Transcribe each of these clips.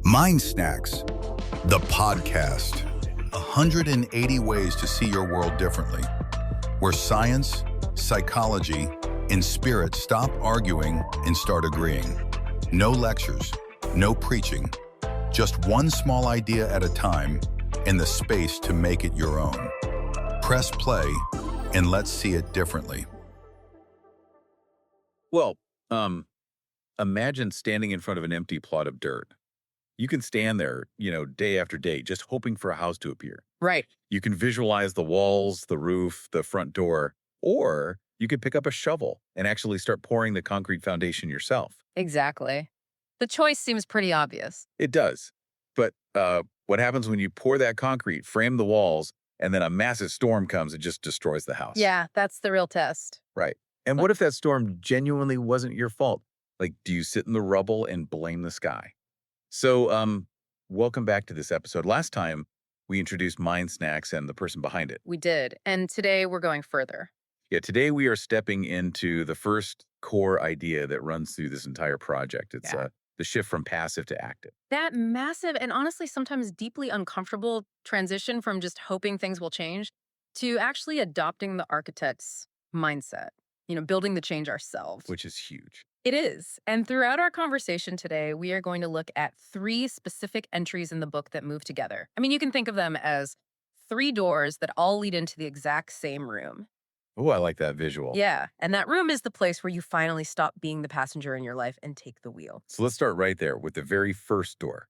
MindSnacks, the podcast. 180 ways to see your world differently. Where science, psychology, and spirit stop arguing and start agreeing. No lectures, no preaching. Just one small idea at a time and the space to make it your own. Press play and let's see it differently. Well, imagine standing in front of an empty plot of dirt. You can stand there, day after day, just hoping for a house to appear. Right. You can visualize the walls, the roof, the front door, or you could pick up a shovel and actually start pouring the concrete foundation yourself. Exactly. The choice seems pretty obvious. It does. But what happens when you pour that concrete, frame the walls, and then a massive storm comes and just destroys the house? Yeah, that's the real test. Right. And what if that storm genuinely wasn't your fault? Like, do you sit in the rubble and blame the sky? So, welcome back to this episode. Last time, we introduced MindSnacks and the person behind it. We did. And today we're going further. Yeah, today we are stepping into the first core idea that runs through this entire project. It's the shift from passive to active. That massive and honestly sometimes deeply uncomfortable transition from just hoping things will change to actually adopting the architect's mindset, building the change ourselves. Which is huge. It is. And throughout our conversation today, we are going to look at 3 specific entries in the book that move together. I mean, you can think of them as 3 doors that all lead into the exact same room. Oh, I like that visual. Yeah. And that room is the place where you finally stop being the passenger in your life and take the wheel. So let's start right there with the very first door.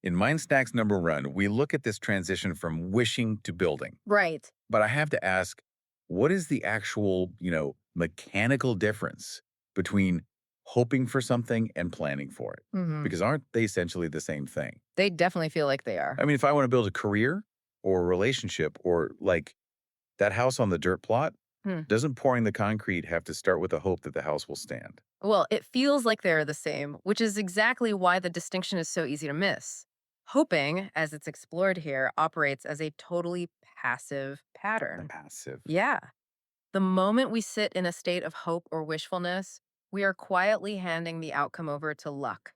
In MindSnacks number 1, we look at this transition from wishing to building. Right. But I have to ask, what is the actual, mechanical difference between hoping for something and planning for it? Mm-hmm. Because aren't they essentially the same thing? They definitely feel like they are. I mean, if I want to build a career or a relationship or like that house on the dirt plot, doesn't pouring the concrete have to start with the hope that the house will stand? Well, it feels like they're the same, which is exactly why the distinction is so easy to miss. Hoping, as it's explored here, operates as a totally passive pattern. Passive. Yeah. The moment we sit in a state of hope or wishfulness, we are quietly handing the outcome over to luck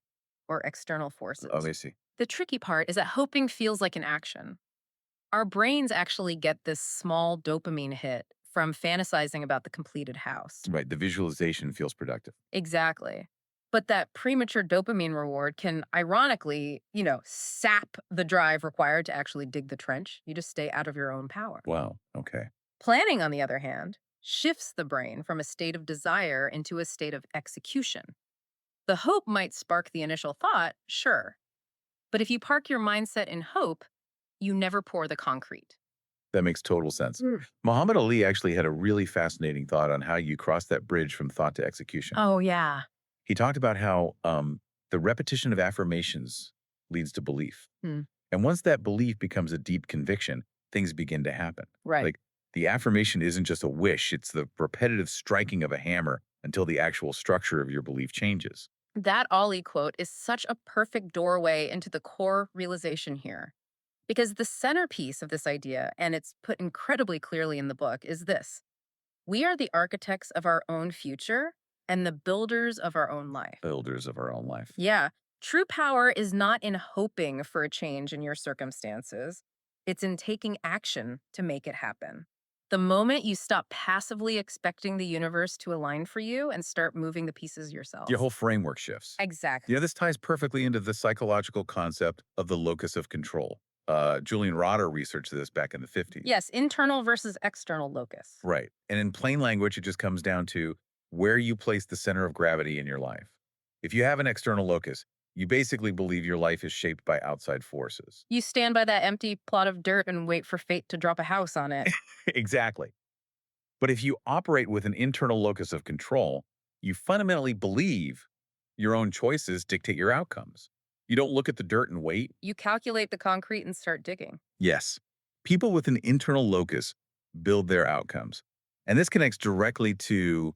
or external forces. Oh, I see. The tricky part is that hoping feels like an action. Our brains actually get this small dopamine hit from fantasizing about the completed house. Right. The visualization feels productive. Exactly. But that premature dopamine reward can ironically, sap the drive required to actually dig the trench. You just stay out of your own power. Wow. Okay. Planning, on the other hand, shifts the brain from a state of desire into a state of execution. The hope might spark the initial thought, sure. But if you park your mindset in hope, you never pour the concrete. That makes total sense. Muhammad Ali actually had a really fascinating thought on how you cross that bridge from thought to execution. Oh, yeah. He talked about how the repetition of affirmations leads to belief. And once that belief becomes a deep conviction, things begin to happen. Right. Like the affirmation isn't just a wish, it's the repetitive striking of a hammer until the actual structure of your belief changes. That Ali quote is such a perfect doorway into the core realization here. Because the centerpiece of this idea, and it's put incredibly clearly in the book, is this. We are the architects of our own future and the builders of our own life. Builders of our own life. Yeah. True power is not in hoping for a change in your circumstances. It's in taking action to make it happen. The moment you stop passively expecting the universe to align for you and start moving the pieces yourself. Your whole framework shifts. Exactly. This ties perfectly into the psychological concept of the locus of control. Julian Rotter researched this back in the 50s. Yes, internal versus external locus. Right. And in plain language, it just comes down to where you place the center of gravity in your life. If you have an external locus, you basically believe your life is shaped by outside forces. You stand by that empty plot of dirt and wait for fate to drop a house on it. Exactly. But if you operate with an internal locus of control, you fundamentally believe your own choices dictate your outcomes. You don't look at the dirt and wait. You calculate the concrete and start digging. Yes. People with an internal locus build their outcomes. And this connects directly to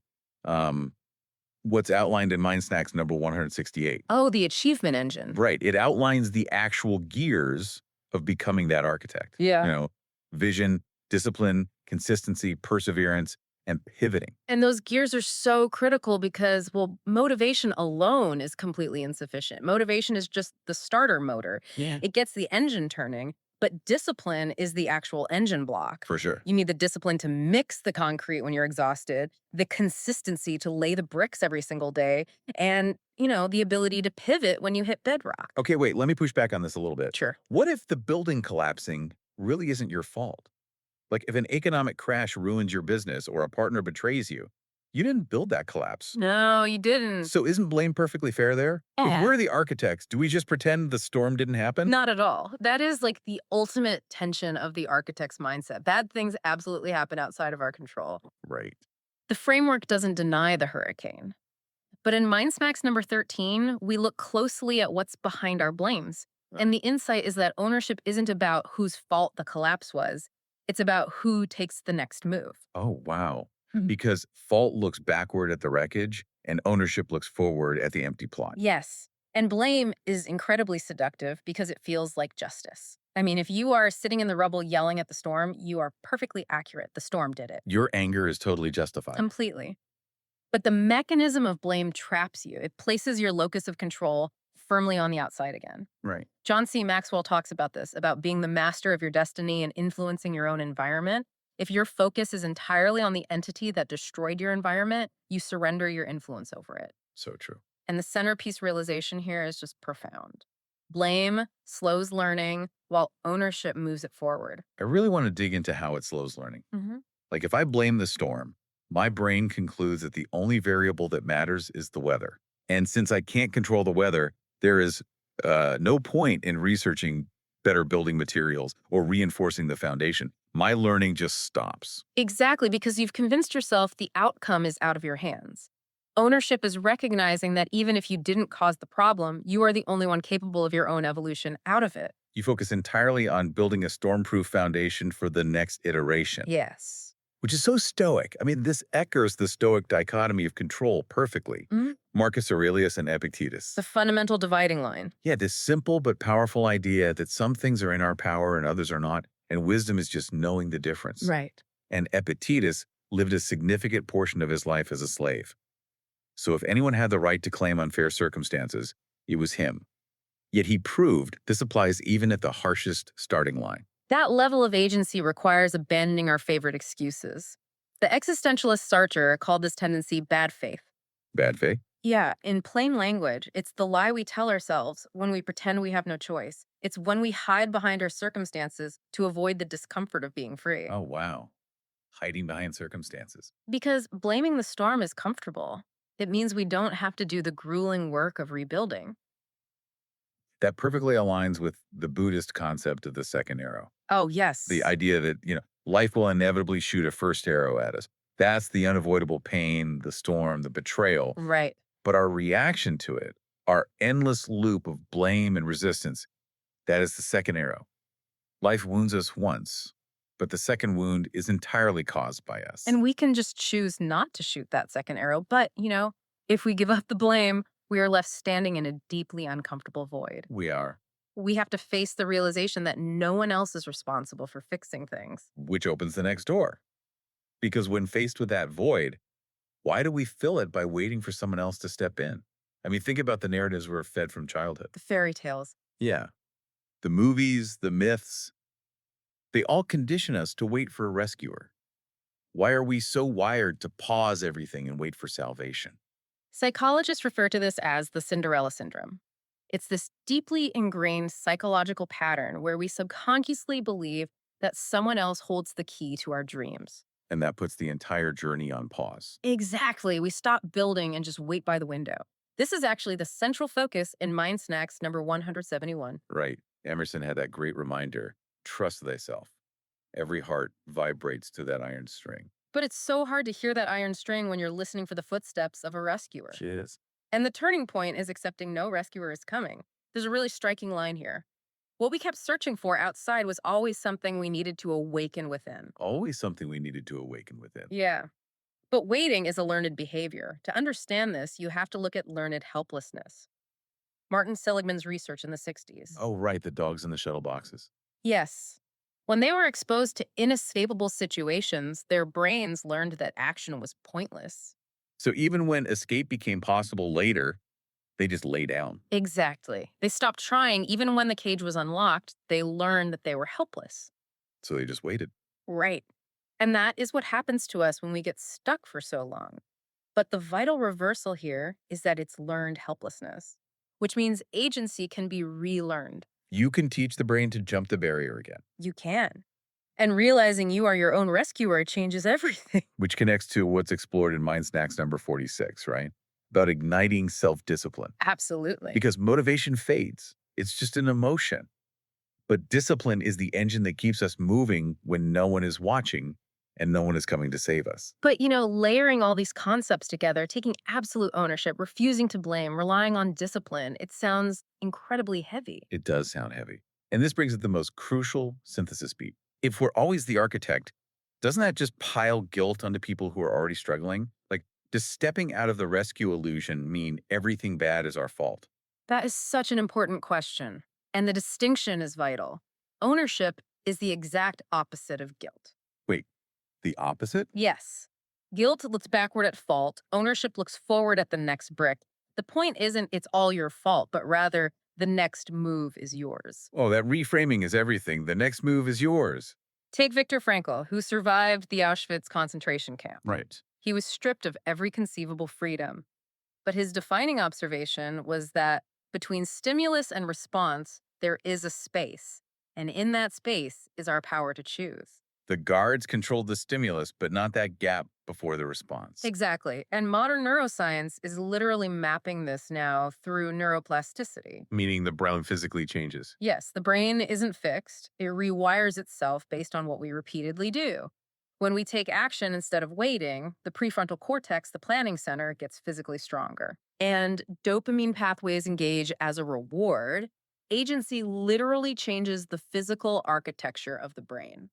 what's outlined in MindSnacks number 168. Oh, the achievement engine. Right. It outlines the actual gears of becoming that architect. Yeah. Vision, discipline, consistency, perseverance, and pivoting. And those gears are so critical because, well, motivation alone is completely insufficient. Motivation is just the starter motor. Yeah. It gets the engine turning, but discipline is the actual engine block. For sure. You need the discipline to mix the concrete when you're exhausted, the consistency to lay the bricks every single day, and, the ability to pivot when you hit bedrock. Okay, wait, let me push back on this a little bit. Sure. What if the building collapsing really isn't your fault? Like if an economic crash ruins your business or a partner betrays you, you didn't build that collapse. No, you didn't. So isn't blame perfectly fair there? If we're the architects, do we just pretend the storm didn't happen? Not at all. That is like the ultimate tension of the architect's mindset. Bad things absolutely happen outside of our control. Right. The framework doesn't deny the hurricane. But in MindSnacks number 13, we look closely at what's behind our blames. And the insight is that ownership isn't about whose fault the collapse was. It's about who takes the next move. Oh, wow. Mhm. Because fault looks backward at the wreckage and ownership looks forward at the empty plot. Yes. And blame is incredibly seductive because it feels like justice. I mean, if you are sitting in the rubble yelling at the storm, you are perfectly accurate. The storm did it. Your anger is totally justified. Completely. But the mechanism of blame traps you. It places your locus of control firmly on the outside again. Right. John C. Maxwell talks about this, about being the master of your destiny and influencing your own environment. If your focus is entirely on the entity that destroyed your environment, you surrender your influence over it. So true. And the centerpiece realization here is just profound. Blame slows learning while ownership moves it forward. I really want to dig into how it slows learning. Like if I blame the storm, my brain concludes that the only variable that matters is the weather. And since I can't control the weather, there is no point in researching better building materials or reinforcing the foundation. My learning just stops. Exactly, because you've convinced yourself the outcome is out of your hands. Ownership is recognizing that even if you didn't cause the problem, you are the only one capable of your own evolution out of it. You focus entirely on building a storm-proof foundation for the next iteration. Yes. Which is so stoic. I mean, this echoes the stoic dichotomy of control perfectly. Marcus Aurelius and Epictetus. The fundamental dividing line. Yeah, this simple but powerful idea that some things are in our power and others are not, and wisdom is just knowing the difference. Right. And Epictetus lived a significant portion of his life as a slave. So if anyone had the right to claim unfair circumstances, it was him. Yet he proved this applies even at the harshest starting line. That level of agency requires abandoning our favorite excuses. The existentialist Sartre called this tendency bad faith. Bad faith? Yeah, in plain language, it's the lie we tell ourselves when we pretend we have no choice. It's when we hide behind our circumstances to avoid the discomfort of being free. Oh, wow. Hiding behind circumstances. Because blaming the storm is comfortable. It means we don't have to do the grueling work of rebuilding. That perfectly aligns with the Buddhist concept of the second arrow. Oh, yes. The idea that, life will inevitably shoot a first arrow at us. That's the unavoidable pain, the storm, the betrayal. Right. But our reaction to it, our endless loop of blame and resistance, that is the second arrow. Life wounds us once, but the second wound is entirely caused by us. And we can just choose not to shoot that second arrow. But, if we give up the blame, we are left standing in a deeply uncomfortable void. We are. We have to face the realization that no one else is responsible for fixing things. Which opens the next door. Because when faced with that void, why do we fill it by waiting for someone else to step in? I mean, think about the narratives we're fed from childhood. The fairy tales. Yeah. The movies, the myths, they all condition us to wait for a rescuer. Why are we so wired to pause everything and wait for salvation? Psychologists refer to this as the Cinderella syndrome. It's this deeply ingrained psychological pattern where we subconsciously believe that someone else holds the key to our dreams. And that puts the entire journey on pause. Exactly. We stop building and just wait by the window. This is actually the central focus in MindSnacks number 171. Right. Emerson had that great reminder, trust thyself. Every heart vibrates to that iron string. But it's so hard to hear that iron string when you're listening for the footsteps of a rescuer. It is. And the turning point is accepting no rescuer is coming. There's a really striking line here. What we kept searching for outside was always something we needed to awaken within. Always something we needed to awaken within. Yeah. But waiting is a learned behavior. To understand this, you have to look at learned helplessness. Martin Seligman's research in the 60s. Oh, right, the dogs in the shuttle boxes. Yes. When they were exposed to inescapable situations, their brains learned that action was pointless. So even when escape became possible later, they just lay down. Exactly. They stopped trying even when the cage was unlocked. They learned that they were helpless. So they just waited. Right. And that is what happens to us when we get stuck for so long. But the vital reversal here is that it's learned helplessness, which means agency can be relearned. You can teach the brain to jump the barrier again, You can. And realizing you are your own rescuer changes everything. which connects to what's explored in MindSnacks number 46, right? About igniting self-discipline. Absolutely. Because motivation fades. It's just an emotion. But discipline is the engine that keeps us moving when no one is watching and no one is coming to save us. But, layering all these concepts together, taking absolute ownership, refusing to blame, relying on discipline, it sounds incredibly heavy. It does sound heavy. And this brings up the most crucial synthesis beat. If we're always the architect, doesn't that just pile guilt onto people who are already struggling? Like, does stepping out of the rescue illusion mean everything bad is our fault? That is such an important question. And the distinction is vital. Ownership is the exact opposite of guilt. Wait, the opposite? Yes. Guilt looks backward at fault. Ownership looks forward at the next brick. The point isn't it's all your fault, but rather the next move is yours. Oh, that reframing is everything. The next move is yours. Take Viktor Frankl, who survived the Auschwitz concentration camp. Right. He was stripped of every conceivable freedom. But his defining observation was that between stimulus and response, there is a space. And in that space is our power to choose. The guards controlled the stimulus, but not that gap before the response. Exactly. And modern neuroscience is literally mapping this now through neuroplasticity. Meaning the brain physically changes. Yes, the brain isn't fixed. It rewires itself based on what we repeatedly do. When we take action instead of waiting, the prefrontal cortex, the planning center, gets physically stronger. And dopamine pathways engage as a reward. Agency literally changes the physical architecture of the brain.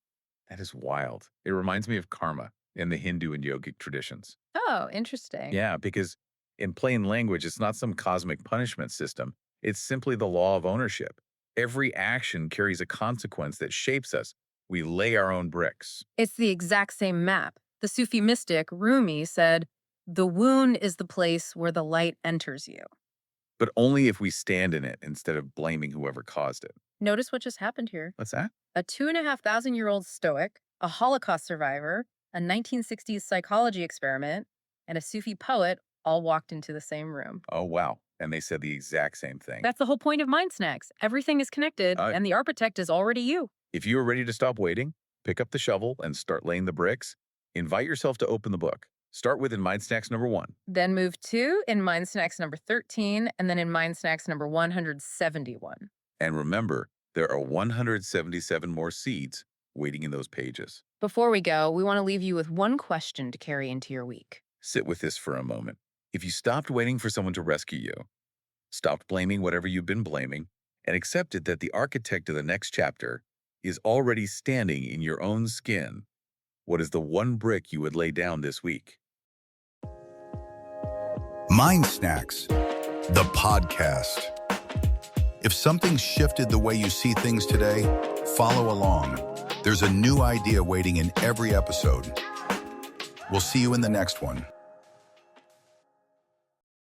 That is wild. It reminds me of karma in the Hindu and yogic traditions. Oh, interesting. Yeah, because in plain language, it's not some cosmic punishment system. It's simply the law of ownership. Every action carries a consequence that shapes us. We lay our own bricks. It's the exact same map. The Sufi mystic Rumi said, "The wound is the place where the light enters you." But only if we stand in it instead of blaming whoever caused it. Notice what just happened here. What's that? A 2,500-year-old Stoic, a Holocaust survivor, a 1960s psychology experiment, and a Sufi poet all walked into the same room. Oh, wow. And they said the exact same thing. That's the whole point of MindSnacks. Everything is connected, and the architect is already you. If you are ready to stop waiting, pick up the shovel and start laying the bricks, invite yourself to open the book. Start with in MindSnacks number 1. Then move 2 in MindSnacks number 13, and then in MindSnacks number 171. And remember, there are 177 more seeds waiting in those pages. Before we go, we want to leave you with one question to carry into your week. Sit with this for a moment. If you stopped waiting for someone to rescue you, stopped blaming whatever you've been blaming, and accepted that the architect of the next chapter is already standing in your own skin, what is the one brick you would lay down this week? MindSnacks, the podcast. If something shifted the way you see things today, follow along. There's a new idea waiting in every episode. We'll see you in the next one.